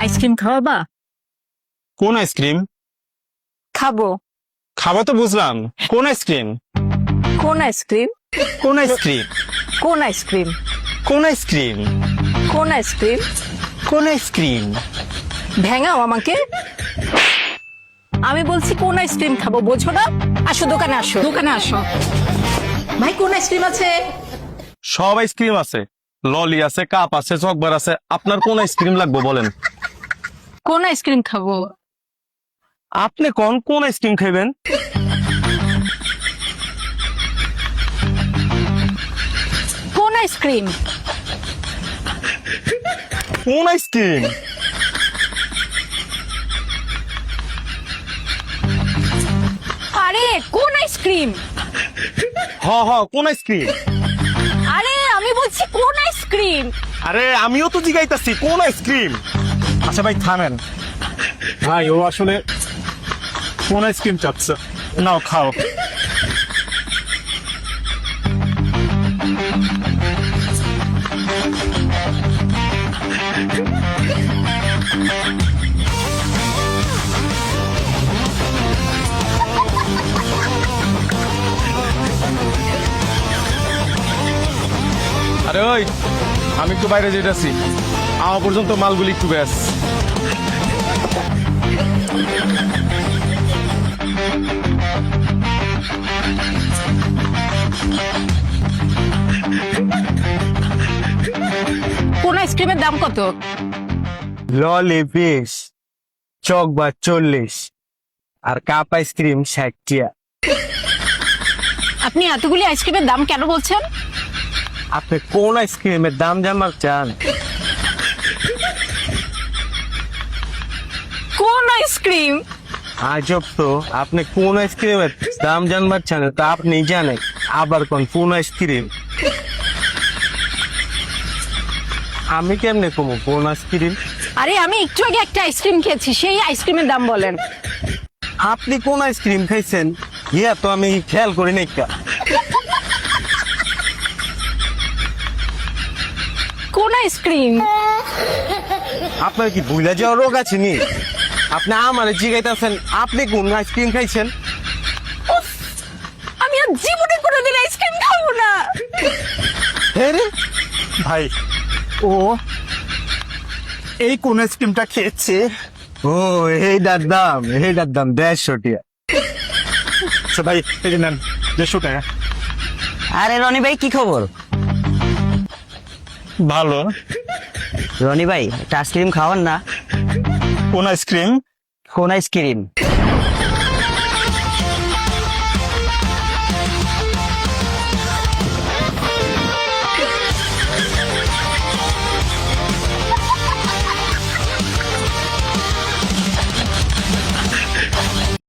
Ice cream খাওয়াবা? কোন ice cream? খাবো। খাওয়া তো বুঝলাম, কোন আইসক্রিম? কোন আইসক্রিম? কোন আইসক্রিম? কোন আইসক্রিম? কোন আইসক্রিম? কোন আইসক্রিম? কোন আইসক্রিম? ভেঙাও আমাকে। আমি বলছি কোন আইসক্রিম খাবো, বোঝো না? আসো দোকানে, আসো দোকানে আসো। ভাই কোন আইসক্রিম আছে? সব আইসক্রিম আছে, ললি আছে, কাপ আছে, চকবার আছে। আপনার কোন আইসক্রিম লাগবে বলেন? কোন আইসক্রিম খাবো? আপনি কোন আইসক্রিম খাইবেন? কোন আইসক্রিম? কোন আইসক্রিম? আরে কোন আইসক্রিম? কোন আইসক্রিম? আরে আমি বলছি কোন আইসক্রিম? আরে আমিও তো জিগাইতাছি কোন আইসক্রিম। আচ্ছা ভাই থামেন ভাই, ও আসলে কোন আইসক্রিম চাচ্ছে। নাও খাও। আরে ওই, আমি একটু বাইরে যেতেছি, আমার পর্যন্ত মালগুলি একটু ব্যাস। কোন আইসক্রিমের দাম কত? ললি 20, চকবার 40 আর কাপ আইসক্রিম 60 টিয়া। আপনি এতগুলি আইসক্রিমের দাম কেন বলছেন? আপনি কোন আইসক্রিমের দাম জানবার চান? কোন আইসক্রিম? আজব তো, আপনি কোন আইসক্রিমের দাম জানবার চান তা আপনি জানেন, আবার কোন আইসক্রিম? আমি কেমনে কমু কোন আইসক্রিম? আরে আমি একটু আগে একটা আইসক্রিম খেয়েছি, সেই আইসক্রিমের দাম বলেন। আপনি কোন আইসক্রিম খাইছেন ইয়া তো আমি খেয়াল করি নাই কা। কোন আইসক্রিম? আপনার কি ভুলে যাওয়ার রোগ আছে নি? আপনি আমার জিগাইতেছেন আপনি কোন আইসক্রিম খাইছেন? আমি আর জীবনে কোনোদিন আইসক্রিম খাবো না। হ্যাঁ রে, ভাই ও এই কোন আইসক্রিমটা খেয়েছে। ও এইটার দাম 150 টিয়া। আচ্ছা ভাই এই যে নেন 150 টাকা। আরে রনি ভাই কি খবর? ভালো। রনি ভাই একটা আইসক্রিম খাওয়ান না। কোন আইসক্রিম? কোন আইসক্রিম?